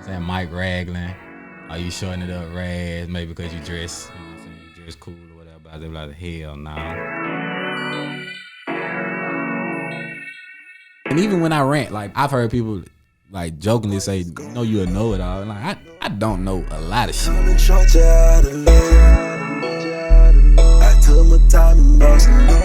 saying Mike Ragland. Are you shorting it up, Raggs? Maybe because you dress, you know what I'm saying, you dress cool or whatever. But they be like, hell no. And even when I rant, like I've heard people like jokingly say, "No, you a know it all." Like I don't know a lot of shit.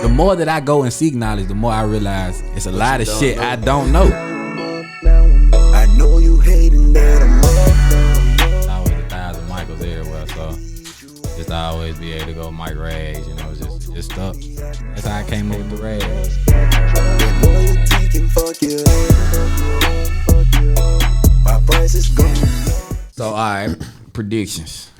The more that I go and seek knowledge, the more I realize it's a lot of shit I don't know. I know you hating that I'm It's always 1,000 Michaels everywhere, so just always be able to go Mike Raggs, you know, just stuck. That's how I came up with the Raggs. My price is gone. So all right, predictions.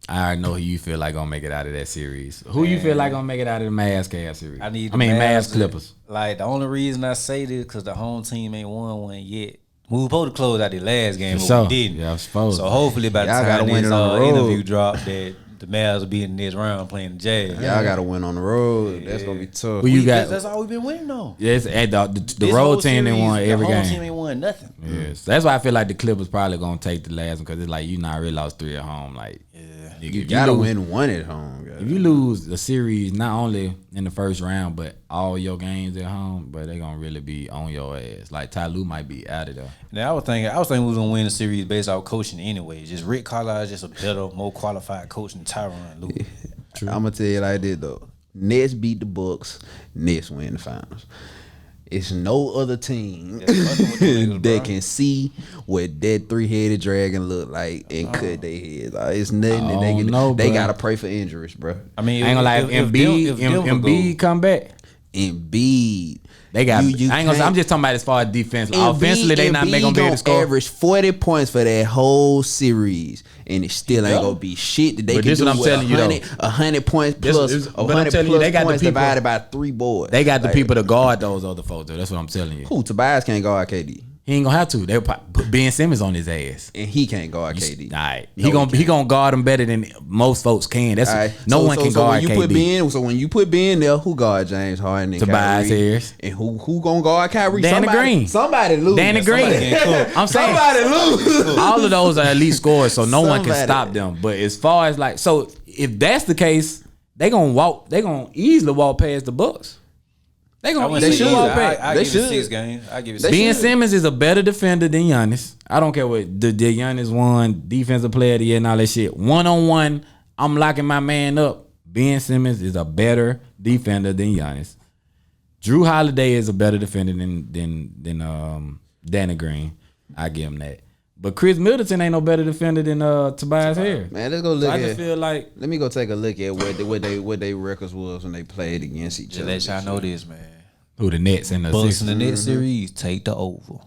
I already know who you feel like gonna make it out of that series. Who you feel like gonna make it out of the Mavs Cavs series? I mean Mavs Clippers. Like the only reason I say this because the home team ain't won one yet. We were supposed to close out the last game, but we didn't. Yeah, I suppose. So hopefully by the time this interview drop, that the Mavs will be in this round playing the Jazz. Y'all got to win on the road. That's gonna be tough. Who you got? That's all we've been winning on. Yes, and the road team ain't won every game. The home team ain't won nothing. Yes, that's why I feel like the Clippers probably gonna take the last one because it's like you not really lost 3 at home. Like, nigga, You gotta win one at home, guys. If you lose a series, not only in the first round, but all your games at home, but they gonna really be on your ass. Like Ty Lue might be out of there. Now I was thinking we was gonna win the series based off coaching anyway. Just Rick Carlisle is just a better, more qualified coach than Tyronn Lue. I'm gonna tell you like this though. Nets beat the Bucks. Nets win the finals. It's no other team that can see what that 3-headed dragon look like and cut their heads. Like, it's nothing that they can do. They gotta pray for injuries, bro. I mean, I ain't gonna lie. If Embiid come back, Embiid. They got. I ain't gonna. I'm just talking about as far as defense. Offensively, they not gonna be able to score. Average 40 points for that whole series, and it still ain't gonna be shit that they but can do. What I'm telling you, 100 points plus 100 plus they got points the people, divided by 3 boards. They got the people to guard those other folks. Though. That's what I'm telling you. Who? Tobias can't guard KD. He ain't gonna have to. They'll put Ben Simmons on his ass, and he can't guard KD. All right, he gonna guard him better than most folks can. That's right. No one can guard KD. So when you put Ben there, who guard James Harden and Tobias Harris, and who gonna guard Kyrie? Danny Green. Somebody lose. Danny Green. I'm saying somebody lose. All of those are elite scorers, so no one can stop them. But as far as like, so if that's the case, they gonna easily walk past the Bucks. They should walk past. They should. 6 games. I give it 6. Ben Simmons is a better defender than Giannis. I don't care what the Giannis won defensive player of the year and all that shit. 1-on-1, I'm locking my man up. Ben Simmons is a better defender than Giannis. Drew Holiday is a better defender than Danny Green. I give him that. But Chris Middleton ain't no better defender than Tobias Harris. Man, let's go look I just feel like, let me go take a look at what they records was when they played against each other. Let y'all know this, man. Who the Nets and the Bucks in the Nets series, take the over.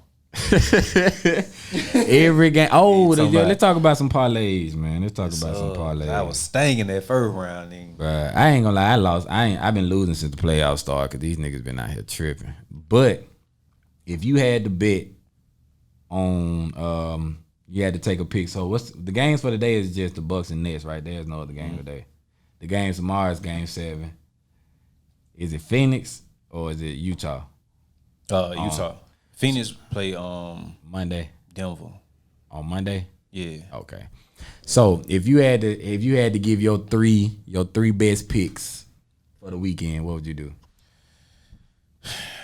Every game. Oh, let's talk about some parlays, man. Let's talk about some parlays. I was stinging that first round, nigga. Bruh, I ain't gonna lie, I lost. I've been losing since the playoffs started because these niggas been out here tripping. But if you had to bet on, you had to take a pick. So what's the games for today? Is just the Bucks and Nets, right? There's no other game today. The game tomorrow is Game 7. Is it Phoenix or is it Utah? Utah. Phoenix play Monday. Denver On Monday? Yeah. Okay. So if you had to give your three best picks for the weekend, what would you do?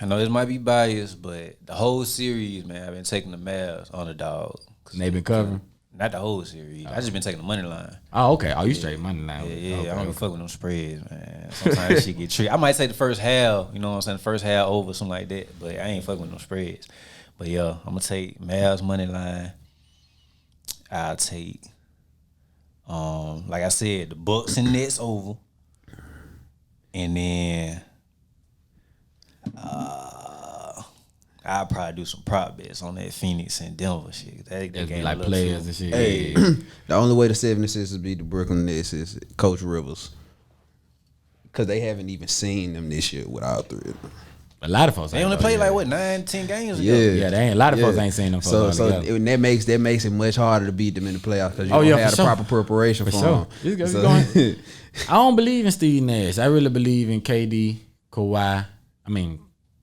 I know this might be biased, but the whole series, man, I've been taking the Mavs underdog. They been covering? Not the whole series. I just been taking the money line. Oh, okay. Oh, you straight money line. Yeah, okay, I don't even fuck with them spreads, man. Sometimes she get tricky. I might say the first half, you know what I'm saying, the first half over, something like that, but I ain't fucking with them spreads. But yeah, I'm gonna take Mavs money line. I'll take, like I said, the Bucks and Nets over. And then I'll probably do some prop bets on that Phoenix and Denver shit. That game like players and shit. Hey, the only way the 76ers beat the Brooklyn Nets is Coach Rivers. Because they haven't even seen them this year with all 3 of them. A lot of folks. They only played like what 9-10 games ago. Yeah, they ain't. A lot of folks ain't seen them. That makes it much harder to beat them in the playoffs because you don't have the proper preparation for them. I don't believe in Steve Nash. I really believe in KD, Kawhi. I mean,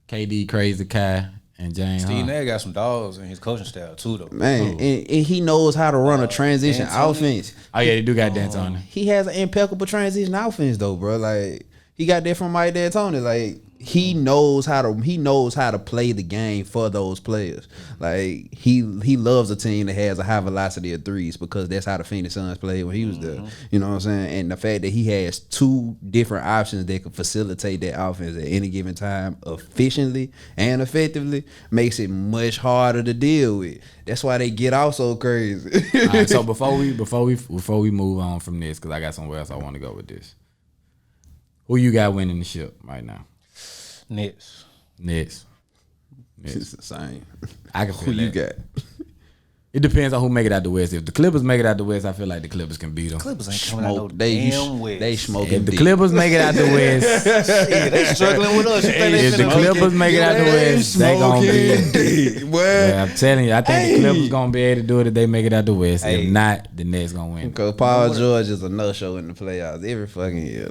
KD, Crazy Kai, and James Steve Harden. Nash got some dogs in his coaching staff too, though. Man, and he knows how to run a transition D'Antoni. offense. Oh yeah, they do got D'Antoni. He has an impeccable transition offense though, bro. Like he got that from Mike D'Antoni. Like he knows how to play the game for those players. Like he loves a team that has a high velocity of threes because that's how the Phoenix Suns played when he was there. You know what I'm saying? And the fact that he has two different options that can facilitate that offense at any given time efficiently and effectively makes it much harder to deal with. That's why they get out so crazy. All right, so before we move on from this, because I got somewhere else I want to go with this. Who you got winning the ship right now? Nets. It's the same. I can feel Who you that. got? It depends on who make it out the West. If the Clippers make it out the West, I feel like the Clippers can beat them. Clippers ain't coming out no damn West. They smoking. If the dick. Clippers make it out the West, Shit, they struggling with us. You think they if the finna- Clippers make it out the West, they gonna be. Yeah, I'm telling you, I think the Clippers gonna be able to do it if they make it out the West. Hey. If not, the Nets gonna win. Because Paul George is a no-show in the playoffs every fucking year.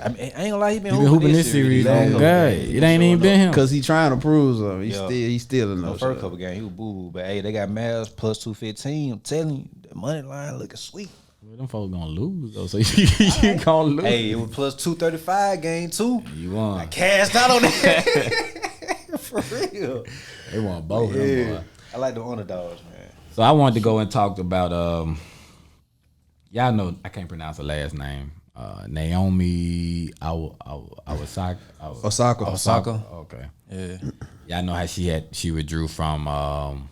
I mean, I ain't gonna lie, he been He been hooping this series. Oh God, it ain't even been him. Because he trying to prove something. Yeah. He's still a The no-show. first couple games, he was boo-boo. But hey, they got Mavs plus 215. I'm telling you, the money line looking sweet. Well, them folks gonna lose though, so you gonna lose. Hey, it was plus 235 game too. You won. Cashed out on that. For real. They won both of them. Boy. I like the underdogs, man. So I wanted to go and talk about y'all know I can't pronounce her last name. Naomi Osaka. Osaka. Okay. Yeah. Y'all know how she withdrew from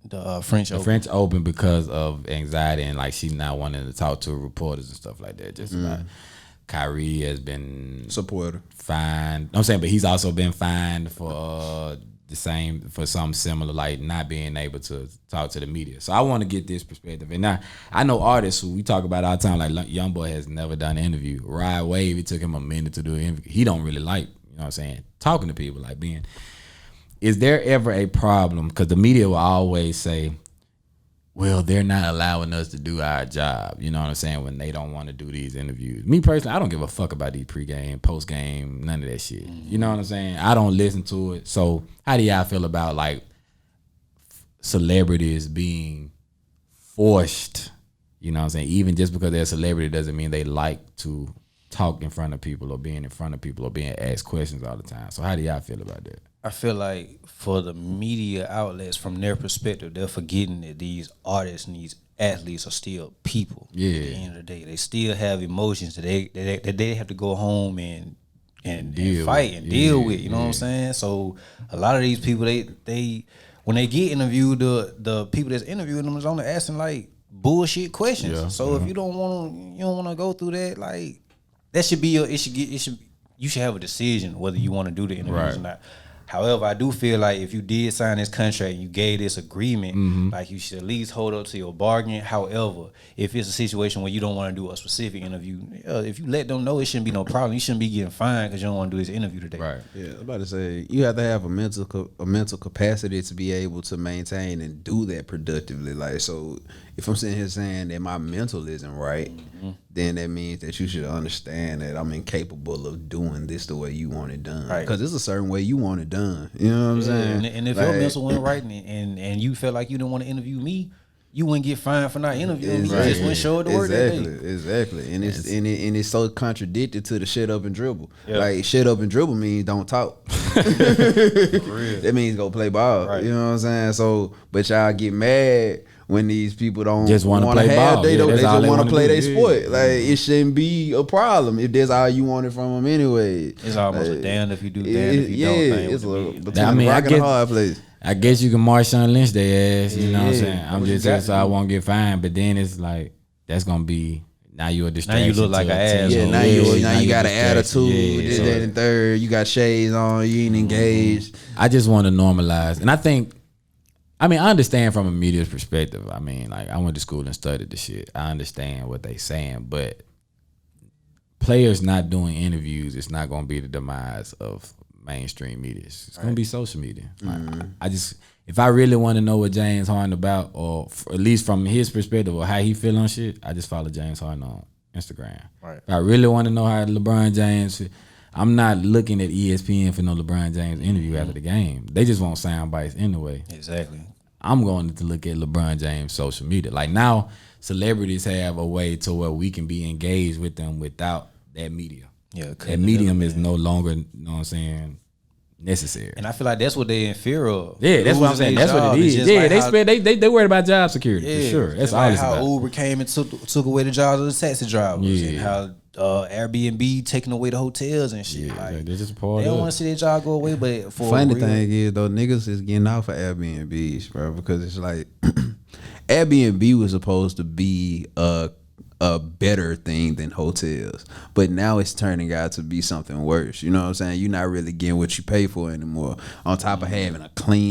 The French the Open. French Open because of anxiety and like she's not wanting to talk to reporters and stuff like that. Just about Kyrie has been Supporter. fined. I'm saying, but he's also been fined for for something similar, like not being able to talk to the media. So I want to get this perspective. And now I know artists who we talk about all the time, like YoungBoy has never done an interview. Rod Wave, it took him a minute to do an interview. He don't really like, you know what I'm saying, talking to people, like being. Is there ever a problem? Because the media will always say, well, they're not allowing us to do our job. You know what I'm saying? When they don't want to do these interviews. Me personally, I don't give a fuck about these pregame, postgame, none of that shit. You know what I'm saying? I don't listen to it. So how do y'all feel about like celebrities being forced? You know what I'm saying? Even just because they're a celebrity doesn't mean they like to talk in front of people or being in front of people or being asked questions all the time. So how do y'all feel about that? I feel like for the media outlets, from their perspective, they're forgetting that these artists and these athletes are still people. Yeah. At the end of the day, they still have emotions that they have to go home and fight and deal with. You know what I'm saying? So a lot of these people, they when they get interviewed, the people that's interviewing them is only asking like bullshit questions. Yeah. So if you don't want to go through that, like that should be you should have a decision whether you want to do the interviews or not. However, I do feel like if you did sign this contract and you gave this agreement, like you should at least hold up to your bargain. However, if it's a situation where you don't want to do a specific interview, if you let them know, it shouldn't be no problem. You shouldn't be getting fined because you don't want to do this interview today. Right. Yeah, I was about to say you have to have a mental capacity to be able to maintain and do that productively. Like, so if I'm sitting here saying that my mental isn't right, then that means that you should understand that I'm incapable of doing this the way you want it done. Right. Because it's a certain way you want it done. You know what I'm saying? And if your mental went right and you felt like you didn't want to interview me, you wouldn't get fined for not interviewing me. You just wouldn't show up to work that day. Exactly. And it's so contradicted to the shut up and dribble. Yeah. Like shut up and dribble means don't talk. That means go play ball. Right. You know what I'm saying? So, but y'all get mad when these people don't just want to play ball. They just want to play their sport. Yeah. Like it shouldn't be a problem if that's all you wanted from them anyway. It's almost a damn if you do, damn if you don't thing. It's a little between the rock and the hard place. I guess you can Marshawn Lynch their ass. You know what I'm saying? I'm just here so I won't get fined. But then it's like that's gonna be now you're a distraction. Now you look like an ass. Yeah, now you got an attitude. This, that, and third. You got shades on. You ain't engaged. I just want to normalize, and I think. I mean, I understand from a media's perspective. I mean, like I went to school and studied the shit. I understand what they saying, but players not doing interviews, it's not gonna be the demise of mainstream media. It's gonna be social media. I just, if I really want to know what James Harden about, or at least from his perspective or how he feel on shit, I just follow James Harden on Instagram. Right. If I really want to know how LeBron James feel, I'm not looking at ESPN for no LeBron James interview after the game. They just want sound bites anyway. Exactly. I'm going to look at LeBron James' social media. Like now, celebrities have a way to where we can be engaged with them without that media. Yeah, that medium is no longer, you know what I'm saying, necessary. And I feel like that's what they in fear of. Yeah, that's what I'm saying. That's what it is. Yeah, they worried about job security for sure. That's all like it's how about. Uber came and took away the jobs of the taxi drivers, and how Airbnb taking away the hotels and shit. Yeah, like, they're just part they of don't it. want to see their job go away, but for funny real, thing is though, niggas is getting off of Airbnbs, bro, because it's like Airbnb was supposed to be a better thing than hotels, but now it's turning out to be something worse. You know what I'm saying? You're not really getting what you pay for anymore. On top of having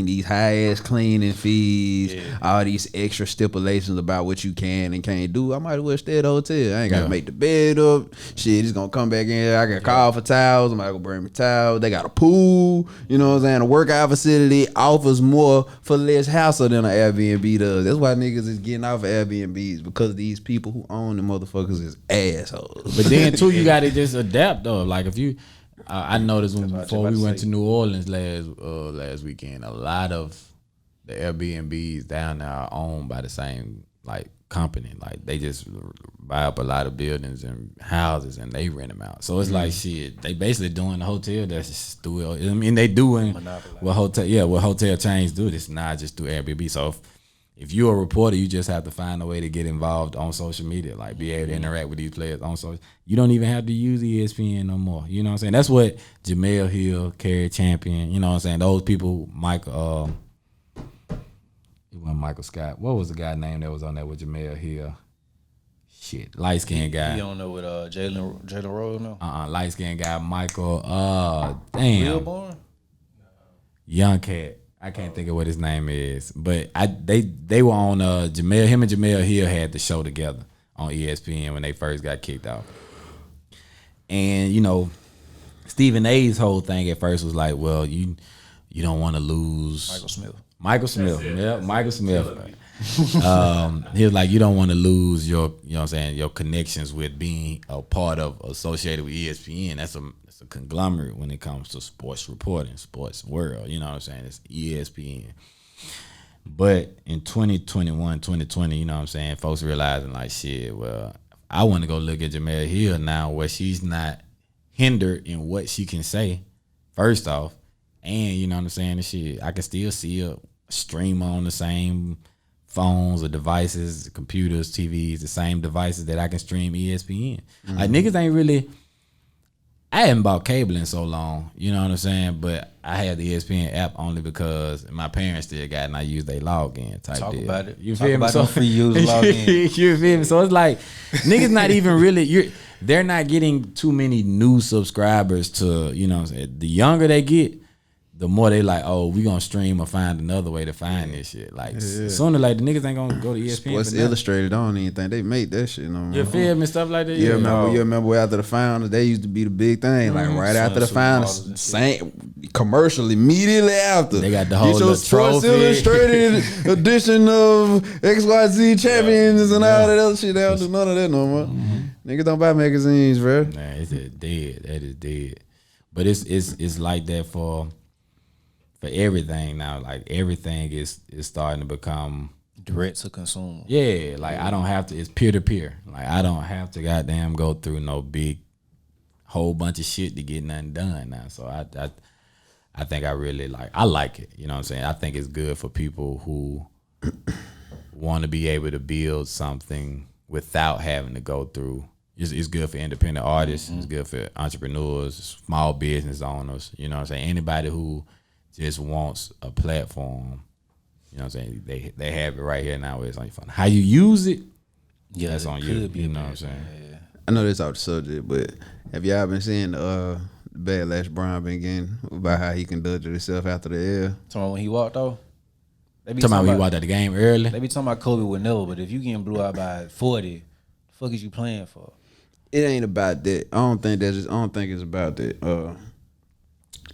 these high ass cleaning fees, all these extra stipulations about what you can and can't do. I might as well stay at a hotel. I ain't gotta make the bed up. Shit, it's gonna come back in. I got call for towels. I'm gonna bring me towels. They got a pool. You know what I'm saying? A workout facility offers more for less hassle than an Airbnb does. That's why niggas is getting off of Airbnbs, because these people who own them motherfuckers is assholes. But then too, you gotta just adapt though. Like if you, I noticed before we went to New Orleans last weekend, a lot of the Airbnbs down there are owned by the same like company. Like they just buy up a lot of buildings and houses and they rent them out. So it's like shit. They basically doing the hotel. That's just through. I mean, they doing what hotel chains do. It's not just through Airbnb. So if you're a reporter, you just have to find a way to get involved on social media, like be able to interact with these players on social. You don't even have to use ESPN no more. You know what I'm saying? That's what Jamel Hill, Kerry Champion, you know what I'm saying? Those people, Michael, it wasn't Michael Scott. What was the guy name that was on there with Jamel Hill? Shit, light skinned guy. You don't know what Jalen Rose know? Light skinned guy, Michael. Damn. Billborn? Young cat. I can't think of what his name is, but they were on Jamel. Him and Jamel Hill had the show together on ESPN when they first got kicked out. And you know, Stephen A's whole thing at first was like, well, you don't want to lose Michael Smith. Yeah, Michael Smith. He was like, you don't want to lose your, you know what I'm saying, your connections with being a part of associated with ESPN. That's a conglomerate when it comes to sports reporting, sports world. You know what I'm saying? It's ESPN. But in 2021, 2020, you know what I'm saying, folks realizing like, shit, well, I want to go look at Jamel Hill now where she's not hindered in what she can say, first off. And, you know what I'm saying, and shit, I can still see a streamer on the same phones or devices, computers, TVs, the same devices that I can stream ESPN. Like niggas ain't really, I haven't bought cable in so long, you know what I'm saying? But I had the ESPN app only because my parents still got it and I use their login type Talk deal. about it. You Talk feel me? about So no free user login. You feel me? So it's like niggas not even really, they're not getting too many new subscribers to, you know what I'm saying? The younger they get, the more they like, oh, we gonna stream or find another way to find this shit. Like sooner like the niggas ain't gonna go to ESPN. Sports Illustrated, I don't even think they make that shit no more. You feel me? Stuff like that. You remember after the finals, they used to be the big thing. Like right after the finals, same commercial immediately after. They got the whole get your Sports trophy. Illustrated edition of XYZ champions and all that other shit. They don't do none of that no more. Niggas don't buy magazines, bro. Nah, it's dead. That is dead. But it's like that for everything now. Like everything is starting to become Direct to consumer. Yeah, like I don't have to. It's peer to peer. Like I don't have to goddamn go through no big whole bunch of shit to get nothing done now. So I think I really like it. You know what I'm saying? I think it's good for people who want to be able to build something without having to go through. It's good for independent artists. It's good for entrepreneurs, small business owners. You know what I'm saying? Anybody who just wants a platform, you know what I'm saying? They have it right here now. It's on your phone. How you use it, that's on you. You know what I'm saying? Yeah. I know this off the subject, but have y'all been seeing the backlash Brian been getting about how he conducted himself after the L? Talking about when he walked off? Talking about when he walked out the game early? They be talking about Kobe would never, but if you getting blew out by 40, the fuck is you playing for? It ain't about that. I don't think it's about that.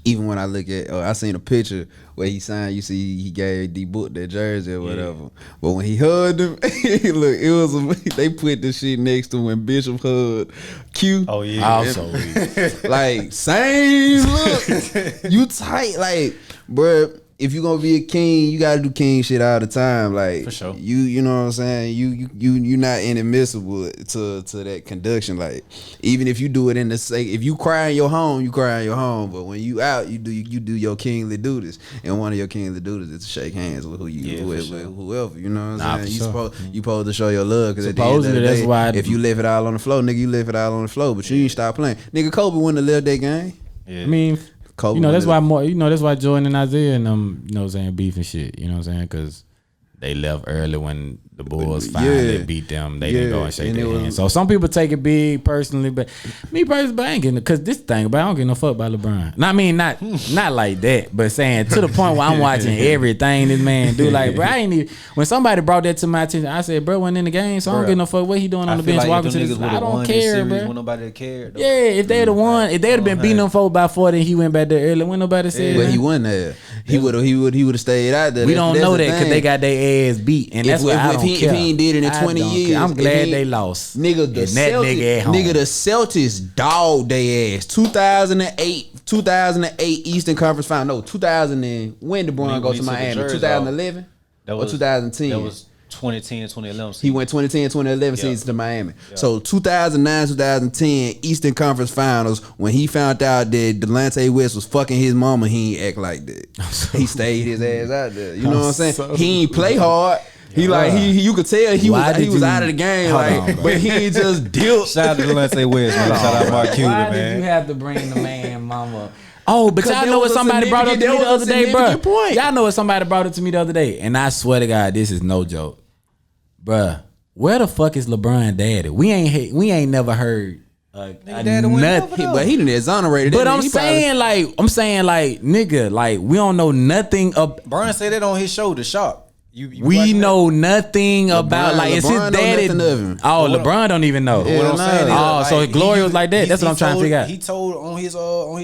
Even when I look at, I seen a picture where he signed. You see, he gave D Book that jersey or whatever. But when he hugged him, look, it was they put the shit next to when Bishop hugged Q. Oh yeah, Also weak. Like same look. You tight, like, bruh. If you gonna be a king, you gotta do king shit all the time. Like for sure. You know what I'm saying? You not inadmissible to that conduction. Like even if you do it in the sake, if you cry in your home, you cry in your home. But when you out, you do your kingly duties. And one of your kingly duties is to shake hands with with whoever. You know what I'm saying? You supposed to show your love because at the end of the day, that's why if you left it all on the floor, nigga, you left it all on the floor. But you ain't stop playing. Nigga, Kobe wouldn't have left that game. Yeah. I mean, Kobe you know that's wouldn't why that's why Jordan and Isaiah and them, you know what I'm saying, beef and shit. You know what I'm saying? Because they left early when the Bulls finally beat them. They didn't go and shake their hands. So some people take it big personally, but me personally, I ain't getting, because this thing, but I don't get no fuck about LeBron. No, I mean, not like that, but saying to the point where I'm watching everything this man do. Like, bro, I ain't even, when somebody brought that to my attention, I said, bro, wasn't in the game, so I don't get no fuck what he doing on the bench walking to this. I don't care, bro. When nobody cared. Yeah, if they'd have won, if they'd have been beating them folks by 40 and he went back there early, when nobody said But he wasn't there. He would have stayed out there. We don't know that because they got their ass beat, and that's why I don't care. If he ain't did it in 20 years, I'm glad they lost. Nigga, the Celtics dogged their ass. 2008 Eastern Conference Final. No, 2000 and when did LeBron go to Miami? 2011 or 2010? That was 2010, 2011. He went 2010, 2011 season to Miami. So 2009, 2010 Eastern Conference Finals, when he found out that Delonte West was fucking his mama, he ain't act like that. He stayed his ass out there. You know what I'm saying? He ain't play hard. He you could tell he was out of the game, but he ain't just dealt. Shout out to Delonte West, man. Shout out Mark Cuban, man. Why did you have to bring the man mama? Oh, but y'all know what somebody brought up to me the other day, bro. Y'all know what somebody brought up to me the other day, and I swear to God, this is no joke, bruh. Where the fuck is LeBron daddy? We ain't never heard nothing, but he didn't exonerate it. But I'm saying like, nigga, like we don't know nothing of. Brian said that on his show, The Shop. We know nothing about, like, it's his daddy. Oh, LeBron don't even know. What I'm saying is, so Glory was like that. That's what I'm trying to figure out. He told on his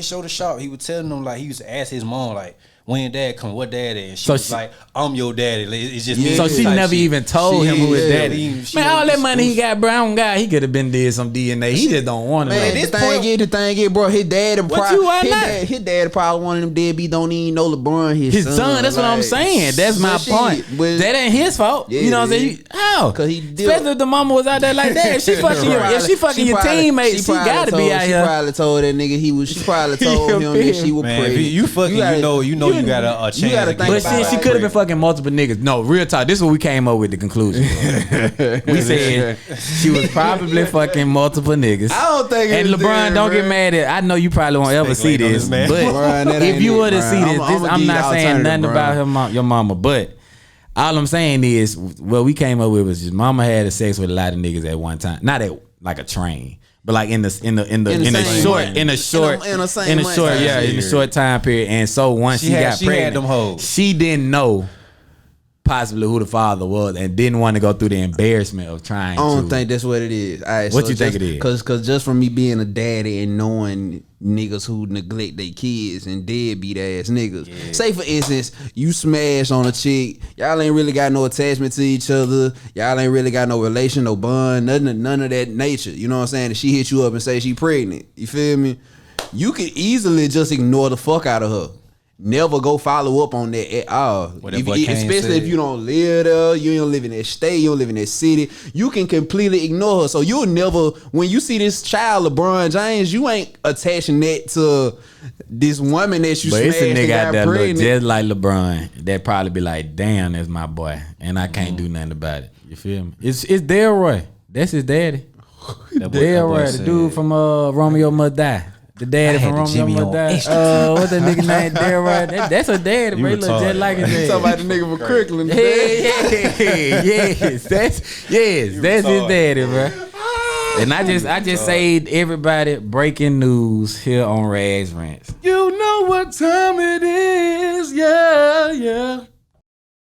show, The Shop, he was telling them, like, he used to ask his mom, like, when dad come, what daddy? And she was like, I'm your daddy. It's just me. So she never even told him who his daddy. Man, all that money he got, Brown guy, he could have been did some DNA. He just don't want it. Man, the thing is, bro, his daddy probably one of them deadbeats don't even know LeBron his son. That's what I'm saying. That's my point. That ain't his fault. You know what I'm saying? How? Especially if the mama was out there like that. If she fucking your teammates, she gotta be out here. She probably told that nigga she probably told him that she was pregnant. You fucking, you know you got a chance. But she could have been fucking multiple niggas. No, real talk. This is what we came up with the conclusion. We said she was probably fucking multiple niggas. I don't think. And LeBron, don't get mad at. I know you probably won't ever see this, but if you were to see this, I'm not saying nothing about your mama. But all I'm saying is, what we came up with was just mama had sex with a lot of niggas at one time. Not at like a train. But like in a short time period, and so once she got pregnant, she didn't know possibly who the father was, and didn't want to go through the embarrassment of trying. I don't think that's what it is. What you think it is? Because just from me being a daddy and knowing niggas who neglect their kids and deadbeat ass niggas. Yeah. Say for instance, you smash on a chick, y'all ain't really got no attachment to each other, y'all ain't really got no relation, no bond, none of that nature. You know what I'm saying? If she hit you up and say she pregnant, you feel me? You could easily just ignore the fuck out of her. Never go follow up on that at all. Especially if you don't live there, you don't live in that state, you don't live in that city. You can completely ignore her. So you'll never, when you see this child, LeBron James, you ain't attaching that to this woman that you smashed. But it's a nigga out there look just like LeBron that probably be like, damn, that's my boy, and I can't do nothing about it. You feel me? It's Delroy. That's his daddy. Delroy, the dude from Romeo Must Die. The daddy from Romeo Must Die. What's that nigga name? Delroy. That's a daddy, bro. He look just like his daddy. Somebody the nigga from Kirkland. Yes, that's his daddy, bro. And I just saved everybody breaking news here on Raggs Rants. You know what time it is, yeah.